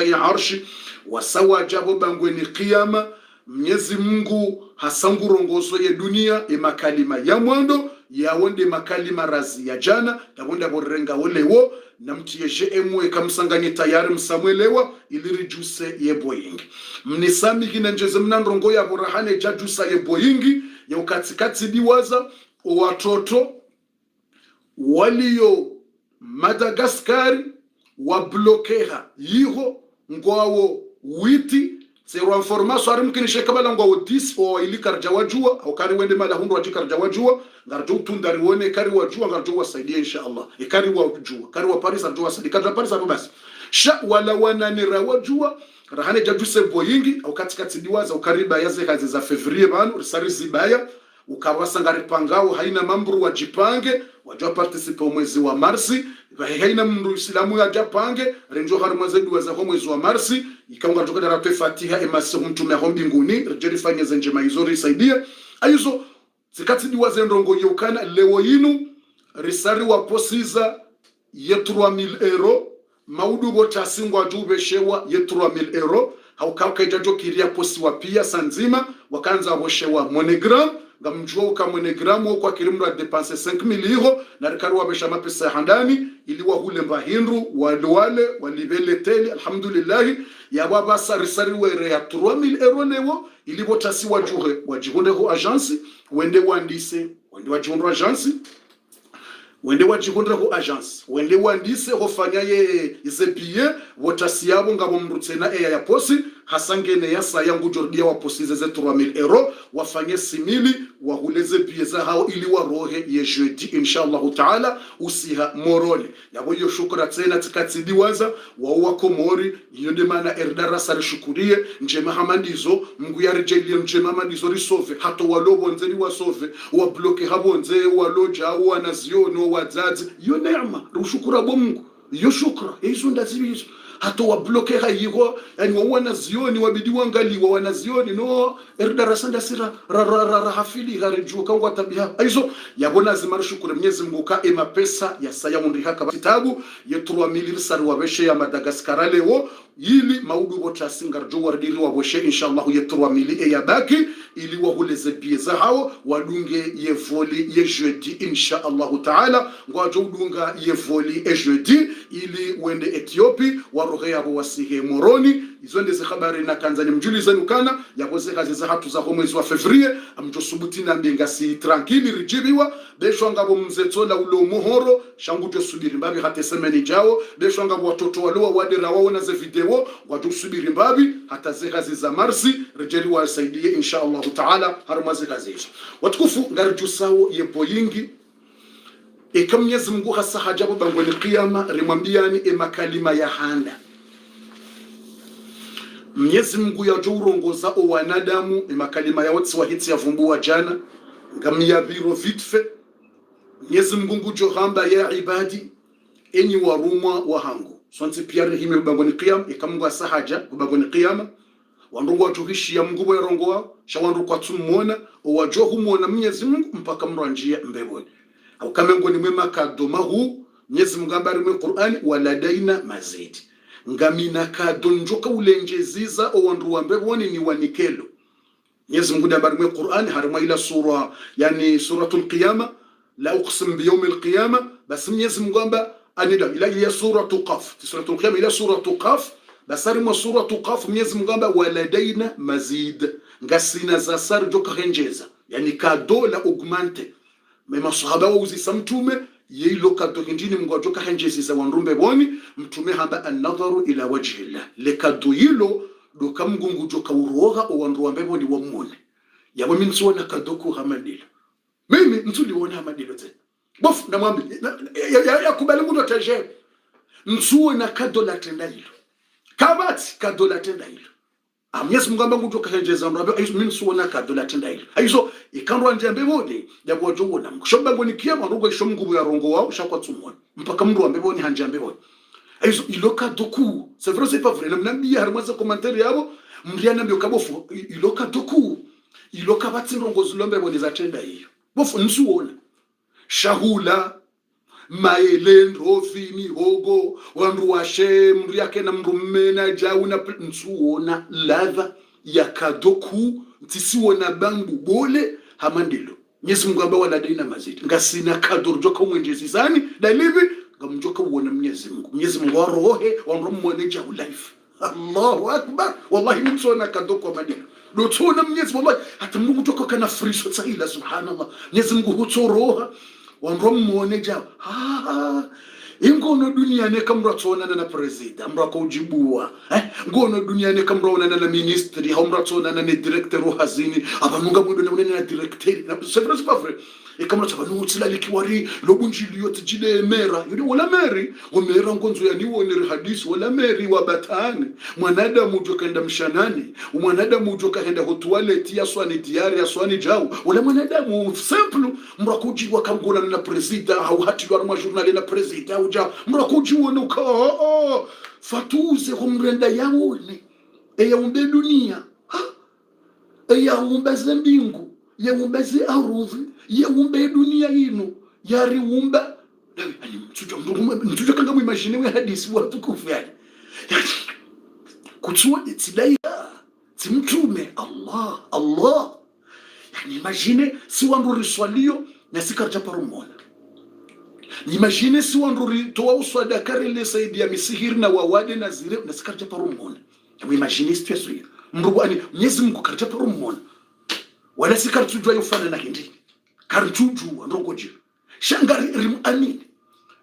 ya arshi wasawa jabo bangweni kiyama. Mwenyezi Mungu hasangurongozo ya dunia makalima ya mwando yawonde makalima razi ya jana yawonde borenga olewo na mtiyeje emwe kamsanganye tayari msamwelewa ilirijuse ye Boeing mnisami kinenjeze mnandrongo ya borahane jajusa ye Boeing ya ukatikati diwaza watoto waliyo Madagascar wa blokeha yiho ngwawo witi Sewa information ari mkini shekabala ngwa odis o ili karja wajua au kari wende mala hundu waji karja wajua ngarjo tundari wone kari wajua ngarjo wasaidia inshallah kari wajua kari wa Paris arjo wasaidia karja Paris arjo basi sha wala wana nira wajua rahane jajuse Boeing au katikati diwaza ukariba yaze kazi za Fevrier banu risari zibaya ukawasa ngaripangao haina mambru wajipange wajua participe mwezi wa Marsi haina mndu Islamu ya japange renjo harumwaze duwaza ho mwezi wa Marsi ikaunga joka daratoe Fatiha emasi mtume ho mbinguni rejeri fanya zenje maizori saidia ayizo zikati duwaze ndongo yokana leo yinu risari wa posiza ye 3000 euro maudu bota singwa jube shewa ye 3000 euro haukauka ijajo kiria posi wa pia sanzima wakanza woshewa monogram ngamjua uka monogramu kwa kirimra depense 5000 euro na rikaru wabesha mapesa handani ili wahule mbahindu wale walibele teli alhamdulillah ya baba sarisari were ya 3000 euro lewo ili botasi wajuhe wajihunde ho agence wende wandise wende wajihunde agence wende wajihundra ho agence wende wandise hofanya ye izebiye wotasi yabo ngabo mrutsena ya posi hasangene yasa yangu jordia wa posize ze 3000 euro wafanye simili wahuleze bieza hao ili warohe ye jeudi inshallah taala usiha morole yabo yo shukura tena tikati diwaza wa komori yonde mana erdara sari shukurie njema hamandizo mungu yarjelie njema hamandizo risove hato walobo nzeli wasove wa bloke habonze waloja wanazioni wazazi yo neema rushukura bo mungu yo shukra hizo ndazibizo hato wa bloke hayiho yani wanazioni wabidi wangaliwa wanazioni no erdarasanda sira hafili garijuka wa tabia hizo yabona zimarishukura Mwenyezi Mungu ka pesa ya sayamundi haka kitabu ya 3000 sari wabeshe ya Madagascar leo ili maudu bota singarjo wardiri waboshe inshallah ya 3000 ya baki ili wahuleze bieza hao wadunge ye voli ye jeudi inshallah taala ngwajo udunga ye voli ye jeudi ili wende Ethiopia warohe yabo wasihe moroni izo ndeze habari na kanzani mjulizani ukana yaboze kazi za hatu za mwezi wa Fevrier amjosubuti na mbengasi tranquille rijibiwa besho ngabo mzetola ulo muhoro shangu jo subiri mbabi hata semeni jao besho ngabo watoto waloa wadera waona ze video watu subiri mbabi hata ze kazi za Marsi rijeli wasaidie inshallah taala harumaze kazi hizo watukufu ngarjusawo ye Boeing kama Mwenyezi Mungu hasa hajabu bangwani kiyama rimwambiani makalima ya handa Mwenyezi Mungu ya urongoza o wanadamu makalima ya wote wahiti ya vumbua jana ngamia biro vitfe Mwenyezi Mungu johamba ya ibadi enyi warumwa wahangu sonti pia rehime bangwani kiyama ikamungu hasa haja bangwani kiyama wandugu watuhishi ya Mungu ya rongo wao shawandu kwa tumona o wajohu muona Mwenyezi Mungu mpaka mranjia mbeboni au kama ngoni mwema kadoma huu Mwenyezi Mungu ambari mwe Qur'ani waladaina mazidi ngamina kadonjoka ulenjeziza o wandu wambeboni ni wanikelo Mwenyezi Mungu ambari mwe Qur'ani harima ila sura yani suratul qiyama la uqsim bi yawm al-qiyama bas Mwenyezi Mungu amba anida ila suratul qaf suratul qiyama ila suratul qaf basari mwa suratul qaf Mwenyezi Mungu amba waladaina mazid ngasina za sar joka henjeza yani kadola augmente mema sahaba wauzi samtume yilo kado hinjini Mungu ajoka henjezi za wanrumbe boni mtume hamba an-nadharu ila wajhi Allah le kado yilo do kamgungu joka uroga o wanruambe boni wamone yabo minsuona kado ku hamadilo mimi mtuliona hamadilo tena bof na mwambi ya kubali mundu ataje msuona kado la tenda hilo kabati kado la tenda hilo Mwenyezi Mungu amba ngutoka henjeza ndo abe mimi suona kadola tenda hilo aizo ikandwa njambe bode yabo jona mshomba ngoni kiyama rugo ishomngubu ya rongo wao shakwa tumona mpaka mndu ambe boni hanjambe bode aizo iloka doku c'est vrai c'est pas vrai le mnambi harmaza commentaire yabo mriana mbyo kabofu iloka doku iloka batsi rongo zulombe boni za tenda hiyo bofu nsuona shahula maelendo fini hogo wandu washe mri yake na mrumena jauna nsuona ladha ya kadoku tisiona bangu bole hamandilo Mwenyezi Mungu ambaye wala daina mazidi ngasina kadoro joka mwenjezi zani dalivi ngamjoka uona Mwenyezi Mungu warohe wanromone jau life Allahu akbar wallahi msona kadoko madina dotona Mwenyezi wallahi hata Mungu toka kana friso tsahila subhanallah Mwenyezi Mungu hutoroha wanromone jau ingono duniani kamra tsonana na president amra ko ujibua ngono duniani kamra onana na ministry hamra tsonana na director hazini abanunga mwedo na director na sevres pafre kamra tsabanu tsilali kiwari lobunjili yote jile mera yule wala meri omera ngonzo yani wonere hadisi wala meri wa batani mwanadamu ujokaenda mshanani mwanadamu ujokaenda hotualeti ya swani diari ya swani jao wala mwanadamu simple mra ko ujibwa kamgona na president au hati wa journal na president uja mrakuji wonuka fatuze humrenda yaone eyaumbe dunia eyaumbe zembingu yaumbe arudhi yaumbe dunia ino yariumba yani mtujo kanga muimagine we hadisi watu kufanya kutsua tsilaika timtume Allah yani imagine si wandu riswalio na sikarja parumona Imagine si wanruri toa uswada karele saidi ya misihiri na wawade na zire na sikarja parumona. Imagine situation hiyo. Mrugani Mwenyezi Mungu karja parumona. Wala sikartujwa yofana na hindi. Kartuju ndogoje. Shangari rimani.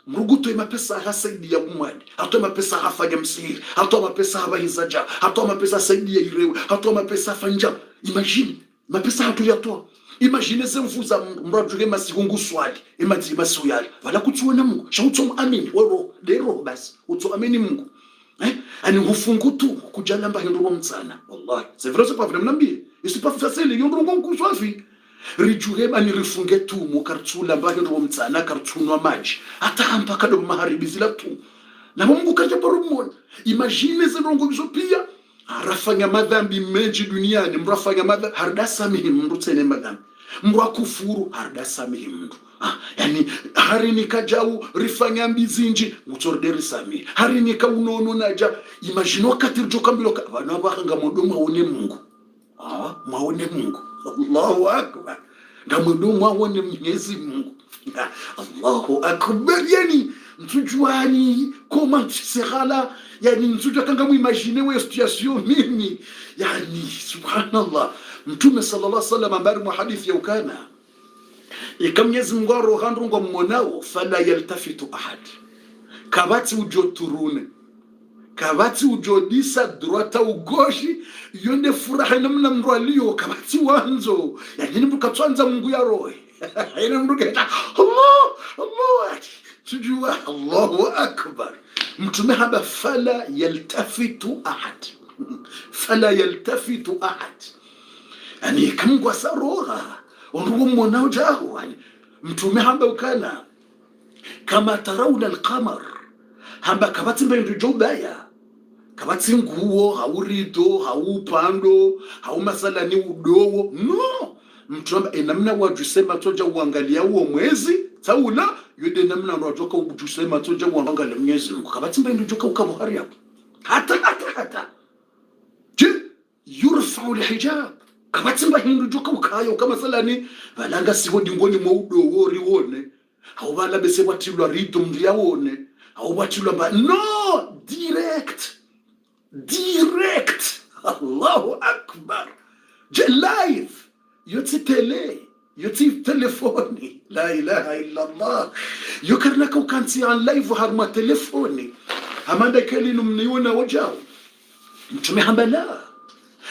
Mruguto imapesa hasaidi ya umwadi. Hato mapesa hafanya msihiri. Hato mapesa habahizaja. Hato mapesa saidi ya irewe. Hato mapesa fanja. Imagine mapesa hatu yatoa. Imagine semfuza mrajuge masikungu swali imati masuyali wala kutuona Mungu shauto amini woro dero basi uto amini Mungu ani hufungutu kujalamba hindu mtsana wallahi c'est vrai c'est pas vrai mnambi c'est pas facile yondrongo kuswafi rijuge bani rifunge tu mukartula mba hindu mtsana kartunwa maji hata ampa kado maharibi zila tu na Mungu kaja parumona imagine zendrongo bizopia arafanya madhambi menji duniani mrafanya madhambi hardasa mihimndu tsene madhambi mrakufuru hardasa mihimndu yani harini kajau rifanya mbizinji mutorderi sami harini ka unono naja imagine wakati rjoka mbiloka bana bakanga modo maone Mungu maone Mungu Allahu akbar ngamodo maone Mwenyezi Mungu Allahu akbar yani mtujuani koma tsikhala yani mtuja kanga muimagine we situation mimi yani subhanallah mtume sallallahu alaihi wasallam ambari mu hadithi ya ukana ikamnyezi mngwaro handungo mmonao fala yaltafitu ahad kabati ujoturune kabati ujodisa droita ugoshi yonde furaha namna mrwalio kabati wanzo yani mkatwanza Mungu ya roho ina mruka Allah tujua Allahu akbar mtume haba fala yaltafitu ahad yani kamgwa saroha onrugo mmonao jaho yani mtume haba ukana kama tarawna alqamar hamba kabati mbendu jobaya kabati nguo haurido haupando haumasala ni udowo no mtume enamna wajusema toja uangalia huo mwezi taula yode namna unajoka ujusema toja uangalia Mwenyezi Mungu kabati mbendu joka ukabuhari hapo hata je yurfa'u alhijab kabati mbendu joka ukayo kama salani balanga sihodi ngoni mwudo riwone haubala bese watilwa rito mliaone haubachilwa ba no direct Allahu akbar je live yoti tele yoti telefoni la ilaha illa Allah yukarnaka ukanti on live harma telefoni amanda kelinu mniona wajao mtume hambala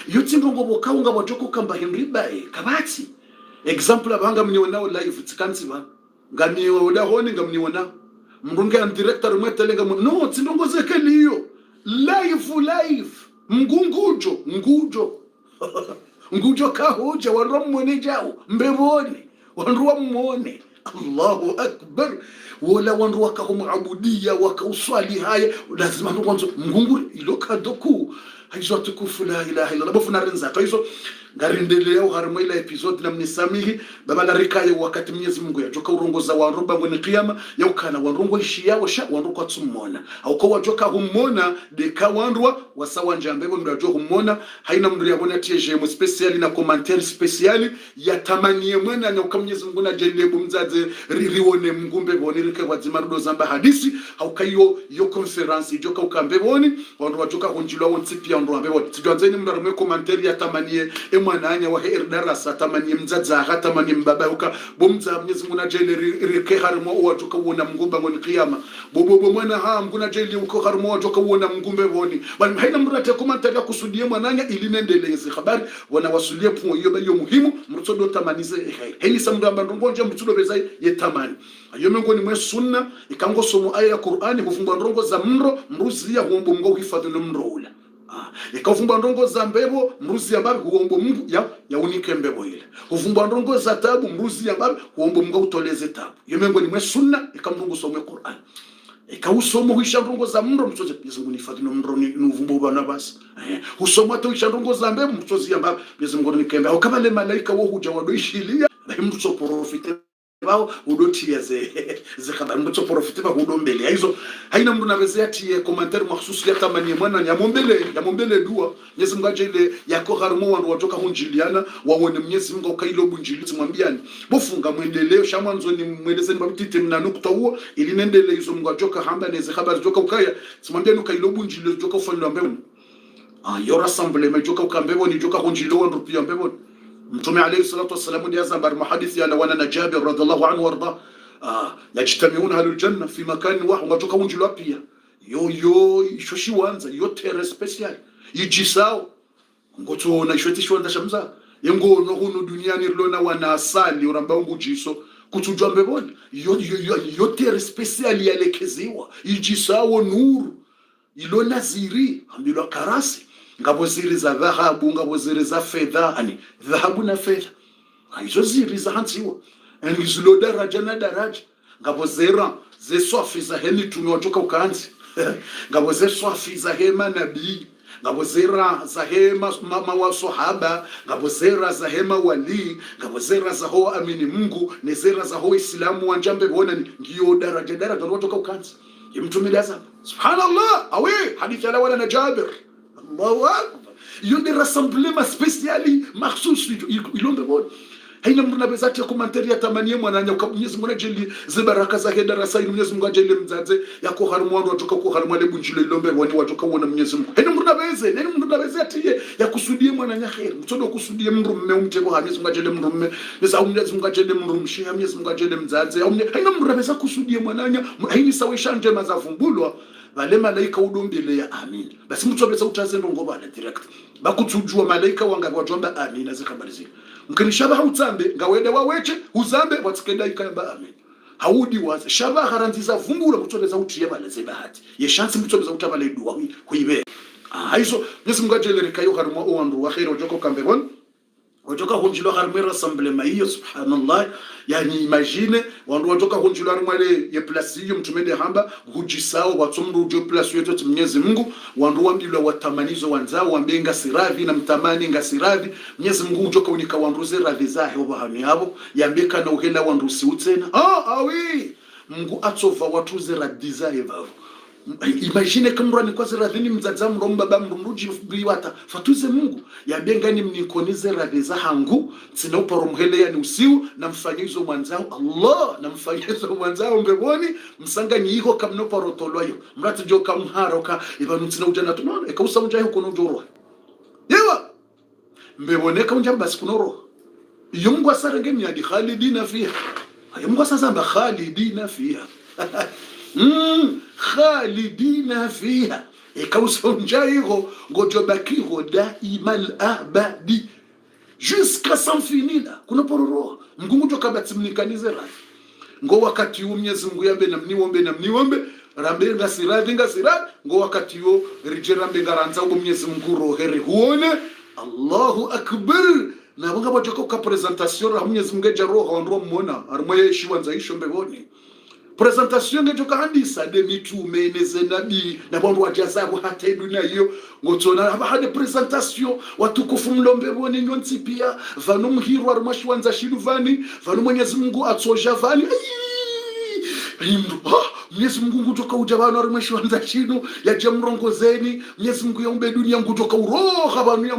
yoti ndongo bokaunga bojoko kamba hinribae kabati example abanga mniona live tsikansi ba nganiona honi ngamniona mrunge an director mwetelenga no tindongoze keliyo live ngujo kahoja waromone jao mbebone wanruwa mmone Allahu akbar wala wanruwa kahumuabudia wakauswali haya lazima ndo kwanza mngunguri iloka doku hizo tukufu la ilaha illa Allah bofuna renza hizo ngarindelea harimo ila episode na mnisamihi baba la rikaye wakati Mwenyezi Mungu yajoka urongoza wa roba ngoni kiyama yaukana wanrongo ishia washa wanruko tsumona au kwa wajoka humona deka wanrwa wasawa njambebo mrajo humona haina mndu yabona tieje mu special na commentaire special ya tamanie mwana na Mwenyezi Mungu na jelle bumzaze riwone mngumbe boni rike wazima rudo zamba hadisi au kayo yo conference joka ukambeboni wandu wajoka honjilwa wonsipi wandu ambebo tijanzeni mndu commentaire ya tamanie mwananya wa darasa tamani mzaza hatamani mbabauka bomza Mwenyezi Mungu na jeli rike harimo watoka uona mngumba ngoni kiyama bobo mwana ha mnguna jeli uko harimo watoka uona mngumbe boni bali haina mrate komantari ya kusudie mwananya ili nendeleze habari wana wasulie po hiyo bayo muhimu mtodo tamanize heli samgamba ndongonje mtodo beza yetamani ayo mengoni mwe sunna ikango somo aya ya Qur'ani hufungwa ndongo za mro mruzi ya huombo mngo hifadhi mro ula ikafumba ndongo za mbebo mruzi ya babi huombo Mungu ya unike mbebo ile hufumba ndongo za tabu mruzi ya babi huombo Mungu utoleze tabu yemengo ni mwe sunna ikamndongo somwe Qur'an ikausomo huisha ndongo za mro mtoze Mungu nifadhi no mro ni uvumbo bana basi husomo to huisha ndongo za mbebo mtozi ya babi Mungu nikembe au kama le malaika wo huja wadoishilia mtu profite bao udotia ze khabari mtu profite ba hudombele hizo haina mtu naweza atie commentaire mahsusi ya tamani mwana ya mombele dua Mwenyezi Mungu ajele yako harimo wandu watoka hunjiliana waone Mwenyezi Mungu kailo bunjili tumwambiani bofunga mwendeleo shamanzo ni mwelezeni babitite mna nukta huo ili nendele hizo Mungu ajoka hamba neze khabari joka ukaya tumwambiani kailo bunjili joka ufanywa mbele yo rassemblement joka ukambebo ni joka hunjilo wandu pia mbebo Mtume alayhi salatu wassalamu ndiye zambar mahadithi ala wana Jabir radhiallahu anhu warda yajtamiuna ahlul janna fi makan wahid watoka unjilo pia yo ishoshi wanza yo tere special yijisao ngoto na ishoti shwanda shamza yengo no hunu duniani lona wana asali uramba ungujiso kutujwa mbeboni yo tere special yalekeziwa yijisao nuru ilona ziri ambilo karasi ngabo ziri za dhahabu ngabo ziri za fedha ani dhahabu na fedha hizo ziri za hantiwa ani zilo daraja na daraja ngabo zera ze swafi za heli tumewatoka ukaanzi ngabo ze swafi za hema nabii ngabo zera za hema mama wa sahaba ngabo zera za hema wali ngabo zera za ho amini Mungu ne zera za ho Islamu wanjambe bona ngiyo daraja watoka ukaanzi yimtumile azaba subhanallah awe hadithi ala wala Jabir Allahu akbar yonde rassemblement spéciali mahsus ilombe bon haina mtu nabeza tia commentary ya tamanie mwananya Mwenyezi Mungu ajeli zibaraka zake darasa Mwenyezi Mungu ajeli mzaze yako harimo wandu watoka ko harimo le bunjilo ilombe wani watoka uona Mwenyezi Mungu haina mtu nabeza tia ya kusudie mwananya khair mtodo kusudie mrumme umtego Mwenyezi Mungu ajeli mrumme nisa Mwenyezi Mungu ajeli mrumshi Mwenyezi Mungu ajeli mzaze haina mtu nabeza kusudie mwananya haini sawisha njema za vumbulwa vale malaika udombele ya amin basi mtu abeza utaze ndongo bana direct bakutujua malaika wanga wajomba amin azikabalizi mkinishaba hautambe ngawede waweche uzambe watsikenda ikamba amin haudi waza shaba haranziza vumbula mtu abeza utiye baleze bahati ye chance mtu abeza utabale dua kuibe haizo Mwenyezi Mungu ajele kayo harimo owandu wa khair wajoko kambebon watoka hunjilo harimo rassemblement hiyo subhanallah yani imagine wandu watoka hunjilo harimo ya place hiyo mtumende hamba hujisao watumru jo place yetu Mwenyezi Mungu wandu wambilwa watamanizo wanzao wambenga siradhi na mtamani ngasirathi Mwenyezi Mungu ujoka unika wandu ziradhi zahe obahani yabo yambeka na uhela wandu siutena awi Mungu atova watu ziradhi zahe bavo imagine kama ni kwa ziradhini mzaza mromba ba mruji biwata fatuze Mungu yabengani mnikonize radhiza hangu sina uparomhele yani usiu na mfanyizo mwanzao Allah na mfanyizo mwanzao mbeboni msangani iko kamno parotoloyo mrati jo kamharoka ibanu tsina ujana tunona ekausa unjaye kuno ujoro yewa mbeboneka unja basi kunoro yumgwa sarangeni hadi khalidina fiha yumgwa sasa ba khalidina fiha khalidina fiha ikausonjairo ngojobakiro daimal abadi jusqu'à sans finir kuna pororo mgungu tokabatsimnikanize rafi ngo wakati Mwenyezi Mungu yambe na mniombe rambe ngasirathi ngo wakati yo rijerambe ngaranza Mwenyezi Mungu rohere huone Allahu akbar na bunga batoka ka presentation ra Mwenyezi Mungu ja roho ndo muona armoye shiwanza isho mbeboni presentation ngetoka handisa de mitume neze nabii na bantu wajazabu hata dunia hiyo ngotona hade presentation watukufu mlombe boni nyonsi pia vanu mhirwa rumashi wanza shiluvani vanu Mwenyezi Mungu atsoja vani Mwenyezi Mungu kutoka ujabano arumashi wanza shinu ya jamrongozeni Mwenyezi Mungu yaumbe dunia kutoka uroha banu ya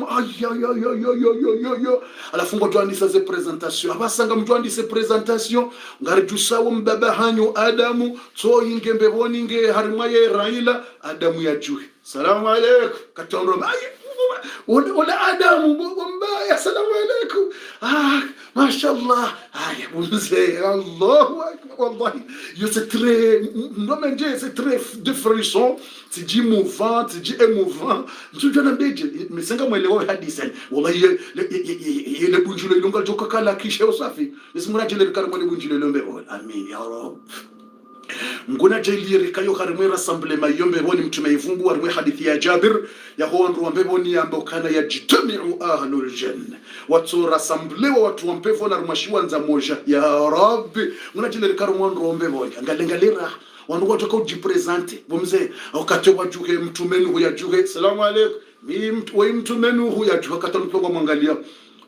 alafu ngo tuandisa ze presentation abasanga mtu andise presentation ngari jusawo mbaba hanyo Adamu so ingembe boninge harimaye Raila Adamu ya juhi salamu alaykum katondro wala Adamu mbaya salamu alaykum mashallah mzee Allahu akbar wallahi c'est très c'est très différent c'est dit mouvant c'est dit émouvant tu jana beje msenga mwelewa hadithi wallahi ile bunjulo ilonga joka kala kisha usafi nisimuna jele karimo ile bunjulo ilombe amin ya rab ngona jeli kayo karimwe rassemblement yombe boni mtume ivungu warwe hadithi ya Jabir ya ho ndu wambe boni ambokana ya jitamiu ahlul janna watu rassemblewa watu wampevo na rumashiwa nza moja ya rabbi ngona jeli karimwe ndu wambe boni angalengalera wandu watoka ujipresente bomze wakati wajuke mtumenu huyajuke salamu alaykum mi mtumenu huyajuke katanupwa mwangalia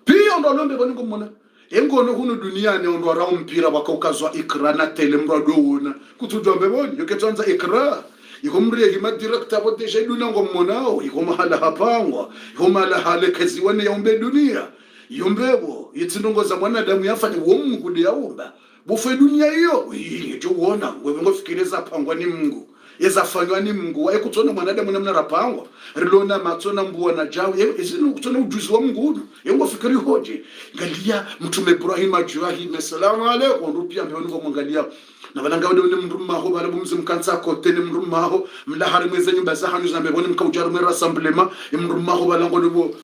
pia ndo lombe boni ngomona engono hunu duniani ndo ara mpira wakaukazwa ikra na tele mrado wona kutujombe boni yoketanza ikra ikomriye hima director bote shaiduna ngomonao ikomahala hapangwa ikomala hale kazi wane yaumbe dunia yombebo yitinongo za mwanadamu yafanye wo Mungu ndiye yaumba bufe dunia hiyo nje uona wewe ngofikireza pangwa ni Mungu yazafanywa ni Mungu wae kutona mwanadamu namna rapangwa rilona matona mbuwa na jawu izinu kutona ujuzi wa Mungu yengo fikiri hoje ngalia mtume Ibrahim ajuahi salamu alaykum ndupia mbeo ngo mwangalia na balanga wade ni mrumma ho bala bumzi mkansa kote ni mrumma ho mlahari mweze nyumba za hanu zambe boni mkaujaru mwe rassemblement mrumma ho balango ndo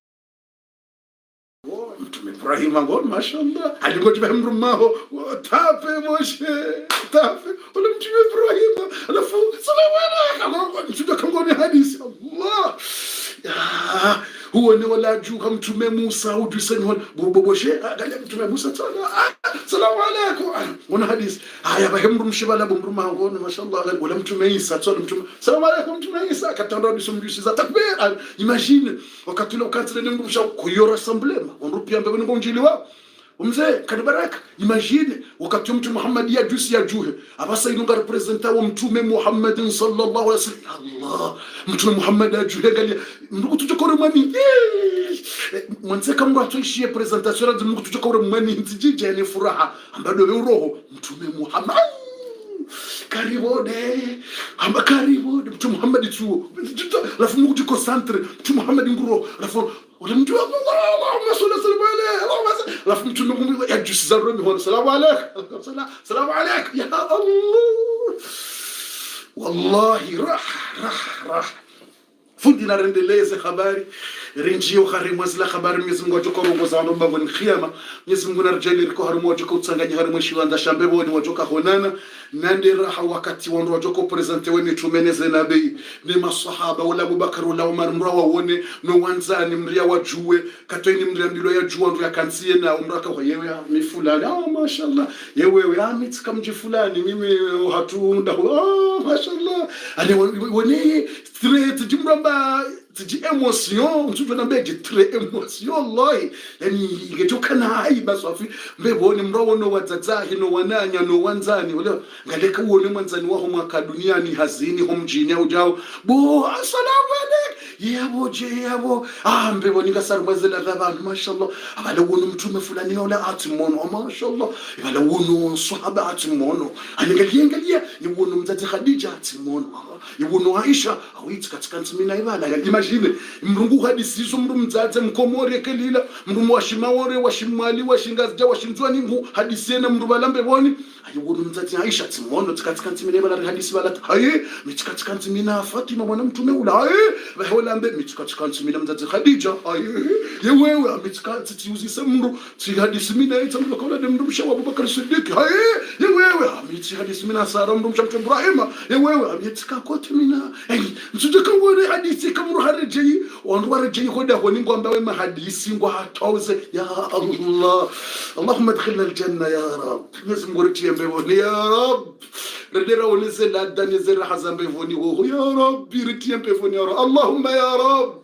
mtume Ibrahim ngo mashallah alingo tiba mrumma ho tape moshe tape wala mtume Ibrahim alafu salamu alaykum mtume kangoni hadisi Allah huo ni wala juka mtume Musa uduseni boboshe galia mtume Musa salamu alaykum wana hadisi haya bahemru mshibala bomruma ngo mashallah wala mtume Isa mtume salamu alaykum mtume Isa katanda disumjusi za takbir imagine wakati ule ukatile ni mrumsha kuyora rassemblement onrupia mbele ngo njili wa umze kadibaraka imagine wakati mtume Muhammad ya jusi ya juhe abasa inunga representa wa mtume Muhammad sallallahu alaihi wasallam Allah mtume Muhammad ya juhe galia ndugu tuchokore mwani mwanze kama tuishie presentation ya ndugu tuchokore mwani ntijije ni furaha ambado roho mtume Muhammad karibode mtume Muhammad tu alafu Mungu tuko centre mtume Muhammad nguro alafu wala mtume Allahumma salli alayhi Allahumma alafu mtume Mungu ya jusi za roho salamu alaykum salamu alaykum ya Allah wallahi rah fundi na rendeleze habari rinjio kharimu azla habari Mwenyezi Mungu ajoka rongoza ndo mbango ni khiyama Mwenyezi Mungu na rjali riko harimu ajoka utsanganya harimu shiwanda shambe boni wajoka honana nande raha wakati wando wajoka presente weni tumeneze nabii ni masahaba wala Abubakar wala Umar mrawa wone no wanzani mria wajue katoini mria ndilo ya jua ndo yakansie na umraka kwa yewe mi fulani mashallah yewe mitika mji fulani mimi hatunda mashallah ani wone straight jimramba tiji emotion mtu na beje très emotion wallahi yani ingetoka na haiba safi mbeboni mrawo no wadzadzahi no wananya no wanzani wala ngaleka uone mwanzani waho mwaka duniani hazini ho mjini au jao bo assalamu alaykum yabo mbeboni ngasar mwazela dhabantu mashallah abala wono mtume fulani wala atimono mashallah abala wono sahaba atimono angalia ni wono mzati Khadija atimono ni wono Aisha awiti katika ntimina ibala imagine mrungu hadisi zo mru mdzadze mkomore kelila mru washimawore washimali washingazja washinzwa ningu hadisi na mru balambe boni ayiburu mdzati Aisha timono katika ntimina ibala hadisi bala katika ntimina Fatima mwana mtume ula baholambe katika ntimina mdzati Khadija yewewe ametika titiuzisa mru hadisi mina itamlo kola de mru mshawa Abubakar Siddiq yewewe ametika hadisi mina Sara mru mshamte Ibrahim yewewe ametika kote mina mtujeka ngore hadisi kamru harejei wandu warejei hoda honi ngomba we mahadisi ngo hatauze ya Allah Allahumma adkhilna aljanna ya rab nizmuriti mbeboni ya rab rendera oneze la danezera hazambe voni ho ya rabbi ritiempe voni ya rabbi Allahumma ya rabbi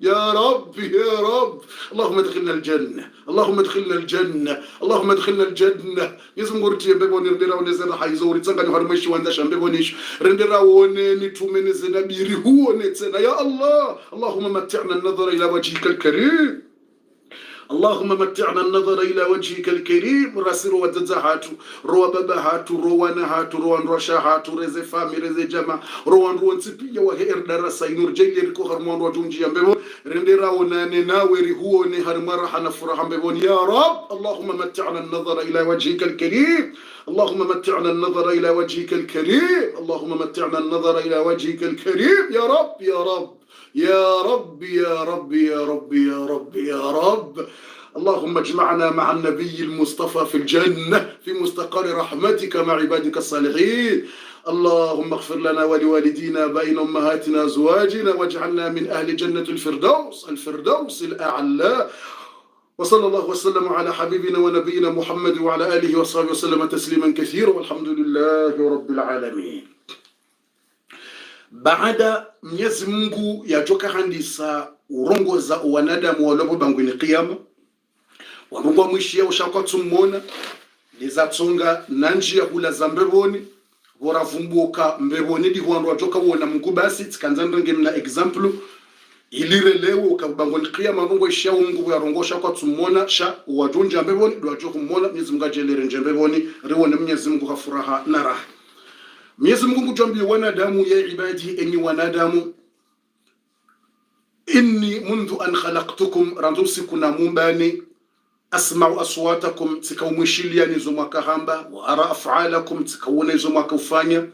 يا رب يا رب اللهم ادخلنا الجنة اللهم ادخلنا الجنة اللهم ادخلنا الجنة يزم قرتي بيبوني رندرا ونزنا حيزوري تسانغاني هرمشي واندا شامبيبونيش رندرا وني تومني زنابيري هو نتسنا يا الله اللهم متعنا النظر إلى وجهك الكريم اللهم متعنا النظر إلى وجهك الكريم راسر ودزهاتو رو بابهاتو روانهاتو روان رشاهاتو رزي فامي رزي جمع روان روان سبيا وهير درسا ينور جيلي ركو هرمون وجونجي يمبيبون رندرا وناني ناوري هو نهر مرحا نفرحا بيبون يا رب اللهم متعنا النظر إلى وجهك الكريم اللهم متعنا النظر إلى وجهك الكريم اللهم متعنا النظر إلى وجهك الكريم يا رب يا رب يا رب يا رب يا رب يا رب يا رب اللهم اجمعنا مع النبي المصطفى في الجنة في مستقر رحمتك مع عبادك الصالحين اللهم اغفر لنا ولوالدينا بين أمهاتنا أزواجنا واجعلنا من أهل جنة الفردوس الفردوس الأعلى وصلى الله وسلم على حبيبنا ونبينا محمد وعلى آله وصحبه وسلم تسليما كثيرا والحمد لله رب العالمين. Baada Mwenyezi Mungu yajoka handisa urongoza wanadamu walobo bangwini qiyama warungwa mwishia ushakwa tumona lizatsonga nanji ya kula za mbeboni voravumbuka mbeboni di huandu wajoka uona Mungu basi tikanzandenge mna example ilire lewo ukabangwini qiyama rungwa ishia Mungu ya rongosha kwa tumona sha wajunja mbeboni duwajoku mwona Mwenyezi Mungu ajelere njembeboni riwone Mwenyezi Mungu hafuraha na raha. Mwenyezi Mungu jambia wanadamu ya ibadi enyi wanadamu inni mundu an khalaqtukum randusi kuna mumbani asma'u aswatakum tikaumwishilia nizo mwakahamba wa ara af'alakum tikauona nizo mwakufanya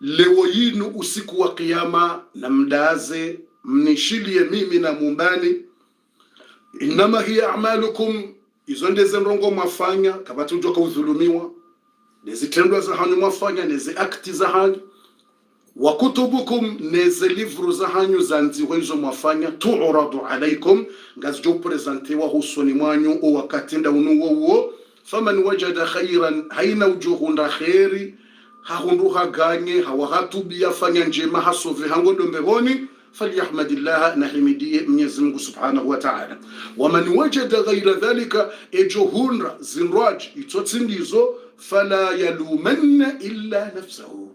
leo yinu usiku wa kiyama na mdaze mnishilie mimi na mumbani inama hiya a'malukum izo ndeze rongo mwafanya kabatu joka udhulumiwa nezi tendwa za hanyu mwafanya nezi akti za hanyu wa kutubukum nezi livru za hanyu zanzi hizo mwafanya tu'radu alaikum ngazijo presentewa husoni mwanyu o wakatenda unuwo uo faman wajada khairan haina ujuhunda khairi hahundu haganye hawahatubi yafanya njema hasove hangondo mbeboni falyahmadillah nahimidie Mwenyezi Mungu subhanahu wa ta'ala waman wajada ghaira dhalika ejuhunra zinraj itotsindizo fala yalumanna illa nafsahu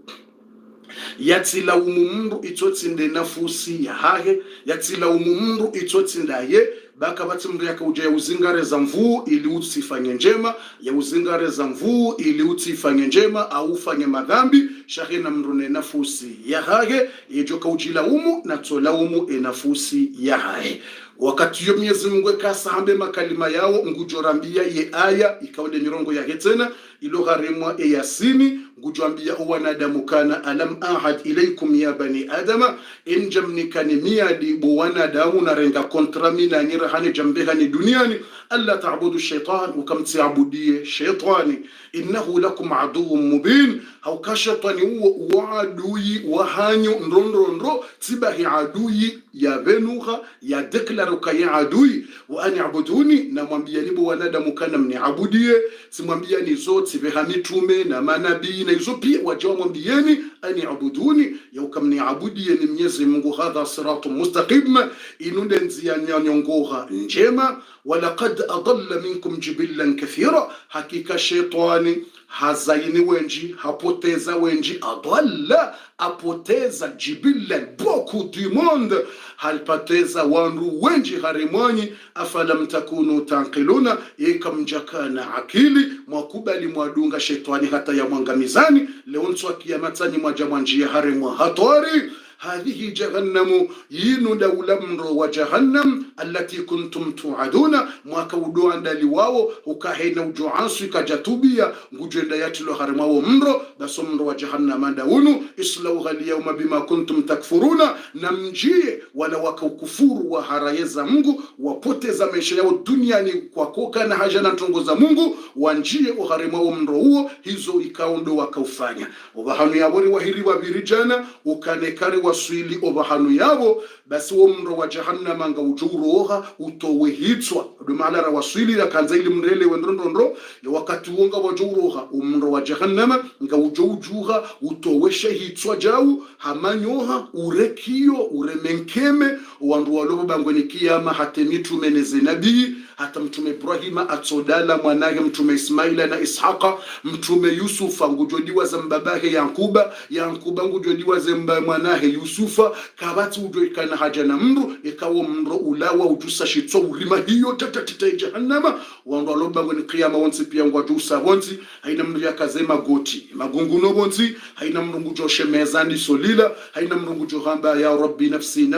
yatilaumu mndu itotsinde nafusi yahahe yatilaumu mndu itotsindaye baka bati mndu yakauja ya uzingareza mvuu ili utifanye njema ya uzingareza mvuu ili utifanye njema au ufanye madhambi shahina mndu ne nafusi yahahe yejoka ujilaumu na tolaumu nafusi yahahe wakati yo Mwenyezi Mungu kasahambe makalima yao ngujorambia ye aya ikaonde mirongo ya hetena ilo gharimwa Yasini ngujambia wanadamu kana alam ahad ilaykum ya bani adama injamnikani miadi bu wanadamu na renga kontra mina nyira hani jambeha ni duniani alla ta'budu shaytan ukamtiabudie shaytani innahu lakum aduwwun mubin au kashatani huo adui wa hanyu ndondondro tibahi adui ya benuha ya deklaruka ya adui wa ani abuduni na mwambia nibo wanadamu kana mniabudie simwambia ni zote behamitume na manabii na hizo pia wajawa mwambieni ani abuduni ya ukamniabudie ni Mwenyezi Mungu hadha siratu mustaqim inunde nzia nyongoha njema walaqad adalla minkum jibillan kathira hakika shaytani hazaini wenji hapoteza wenji adalla apoteza jibillan beaucoup du monde halpoteza wanru wenji harimwanyi afalam takunu tanqiluna yekamjakana akili mwakubali mwadunga shetani hata ya mwangamizani leo nswa kiamatani mwajamwanjia harimwa hatari هذه جهنم ينو دولمر وجهنم التي كنتم توعدون mwakaudo andali wao ukahena ujuansu kajatubia ngujenda yatilo harimao mro baso mro wa jahannam daunu islau yawma bima kuntum takfuruna namjie wala wakukufuru wa harayeza Mungu wapoteza maisha yao duniani kwa koka na haja na tongo za Mungu wanjie uharimao mro huo hizo ikaondo wakaufanya obahanu yabori wahiri wa birijana ukanekari waswili obahanu yabo basi wo mro wa jahannam nga ujuroha utowe hitswa do mahala waswili akanza ili mrele wendrondondro wakati wonga wajouroha umro wa jahannama nga ujoujuha utoweshe hitswa jau hamanyoha urekio uremenkeme wandu walobo bangweni kiyama hatemitu meneze nabii hata mtume Ibrahima atsodala mwanahe mtume Ismaila na Ishaqa mtume Yusufa ngujodiwa za mbabahe Yankuba ngujodiwa za mwanahe Yusufa kabati ujoikana haja na mru ikawo mro ulawa ujusa shitso urima hiyo tatatita jahannama wandu waloba ngweni kiyama wonsi pia ngwajusa wonsi haina mru yakazema goti magunguno wonsi haina mru ngujoshe mezani solila haina mru ngujohamba ya rabbi nafsi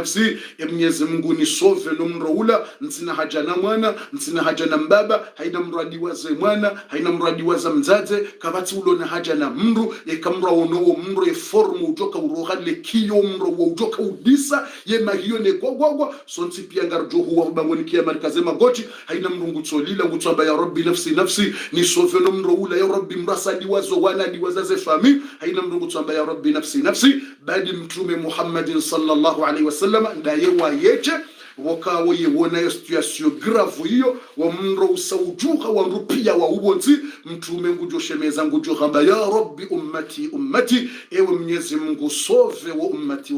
Mwenyezi Mungu ni sove no mro ula nsina haja na mwana nsina haja na mbaba haina mradi waze mwana haina mradi waza mzaze kabati ulo na haja na mru yekamra onowo mru ye formu ujoka urohale kiyo mru wa ujoka udisa ye mahiyo ne gwagwagwa sonsi pia ngarjo huwa mbangoni kia marikaze magoti haina mru ngutsolila ngutsamba ya rabbi nafsi ni sove no mru ula ya rabbi mrasa diwazo wana diwazaze fami haina mru ngutsamba ya rabbi nafsi badi mtume Muhammadin sallallahu alaihi wasallam ndaye wa yeche wakawo yewona yo situation grave hiyo wa mro usaujuha wa rupia wa ubonzi mtume ngujoshemeza ngujohamba ya rabbi ummati ewe Mwenyezi Mungu sove wa ummati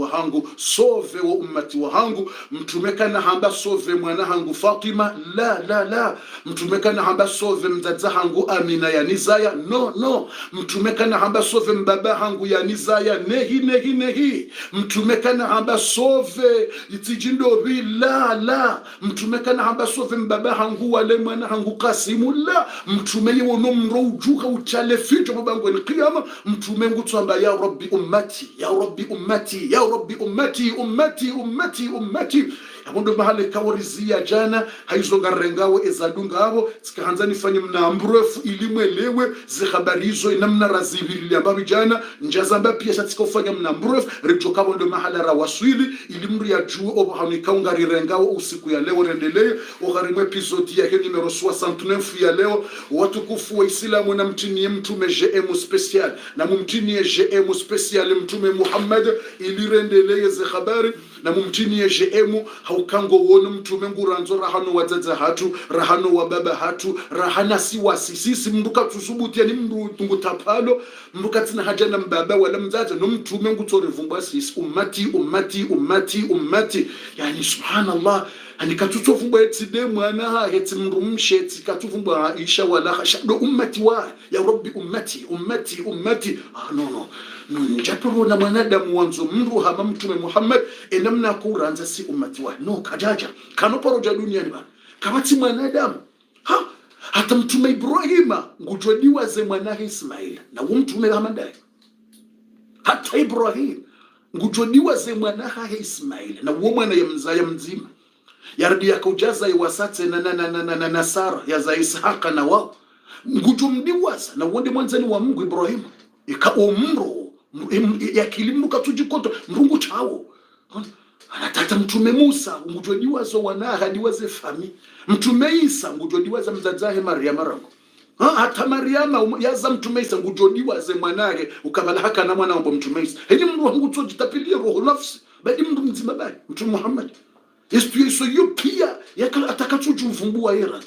wa hangu mtume kana hamba sove mwana hangu Fatima la mtume kana hamba sove mzaza hangu Amina ya Nizaya no mtume kana hamba sove mbaba hangu ya Nizaya nehi mtume kana hamba sove itijindo la mtume kana hamba sove mbaba hangu wale mwana hangu Kasimu la mtume yewono mro ujuka uchale fijo babangu alqiyama mtume ngutsamba ya rabbi ummati yabondo mahale kawarizia jana haizonga rengawe ezadungabo tsikahanza nifanye mnambrefu ilimwelewe zihabarizo inamna razibili ambapo jana njazamba pia satikofanya mnambrefu ritokabo ndo mahala rawaswili ilimri ya juu obahauni kaungari rengawe usiku ya leo rendelee ogharimwe episode ya numero 69 ya leo watukufu wa Islamu na mtinie mtume GM special na mumtinie GM special mtume Muhammad ilirendelee zihabari na mumtinie GM haukango wono mtume nguranzo rahano wazaza hatu rahano wa baba hatu rahana siwasi sisi mruka tusubutia ni mru tapalo mruka tina haja na mbaba wala mzaza no mtume ngutore vumba sisi ummati yani subhanallah ani katutofumba etide mwana ha heti mrumshe eti katufumba Aisha wala khashado ummati wa ya rabbi ummati no njapuro na mwanadamu wanzo mru hama mtume Muhammad enamna kuranza si ummati wa no kajaja kanoparo ja dunia ni bana kabati mwanadamu hata mtume Ibrahima ngujodiwa ze mwanahe Ismail na mtume Muhammad hata Ibrahim ngujodiwa ze mwanahe Ismail na mwana ya mzaya mzima yardi yakaujaza iwasate na Sara ya za Ishaqa na wao ngujumdiwasa na wonde mwanzani wa Mungu Ibrahim ikao mro yakilimuka tujikoto mrungu chao anatata mtume Musa ngujodiwa zo wanaha diwaze fami mtume Isa ngujodiwa za mzazahe Maryam rango hata Maryama yaza mtume Isa ngujodiwa ze mwanahe ukabala haka na mwana wa mtume Isa hili mru wangu tojitapilia roho nafsi badi mru mzima bai mtume Muhammad yesu yo pia yakala atakatujuvumbua yerat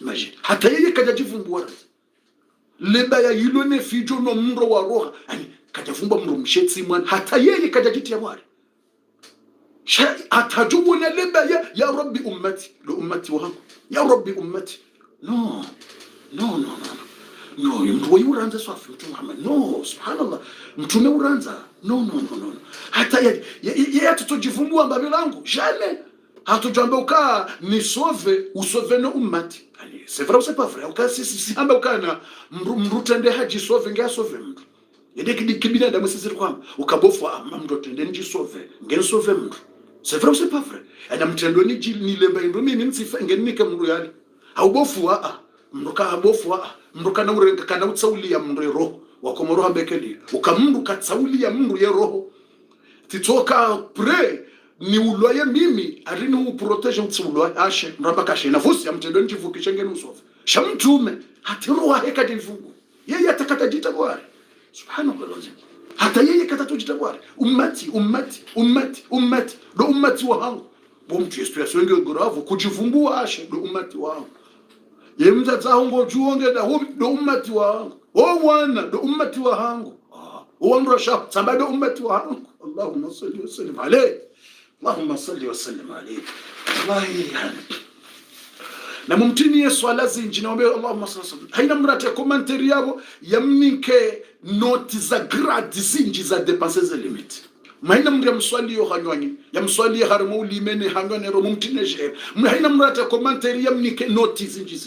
imagine hata yeye kajajivumbua leba ya yilone fijo no mro wa roha yani kajavumba mro mshetsi mwana hata yeye kajajitia mwari atajubu na leba ya rabbi ummati lo ummati wangu ya rabbi ummati no mtume uranza swafi mtume Muhammad no subhanallah mtume uranza no hata yeye atutojivumbua mbabilangu jamais hatujamba ukaa ni usove no ummati yani c'est vrai ou c'est pas vrai ukaa si amba ukaa na mrutende haji sove ngia sove mtu yede kibina da msisi kwamba ukabofwa mtu tende nji sove ngen sove mtu c'est vrai ou c'est pas vrai ana mtendo ni lemba ndo mimi nsifa ngen nika mru yani haubofwa mruka abofwa mruka na urenga kana utsauli ya mrero wakomoro hambekeli ukamndu katsauli ya mru ye roho titoka pre ni uloye mimi arini uprotege mtsulwa ashe mrabaka ashe na vusi ya mtendo njivukisha ngeni usofa shamtume hatiroa heka divugu yeye atakata jitagwari subhanallah hata yeye kata tujitagwari ummati do ummati wa hangu bomtu situation nge grave kujivumbua ashe do umati wangu yemza tsahongo juonge da do umati wangu wana do umati wangu wandra sha sabado umati wangu Allahumma salli wa sallim alayhi Allahumma salli wa sallim alayhi wallahi na mumtinie swala zinji naombe Allahumma salli haina mrate commentary yabo yamnike noti za grade zinji za dépenses limite maina mndia mswali yo hanywani ya mswali harimo limene hanywani ro mumtine je haina mrate commentary yamnike noti zinji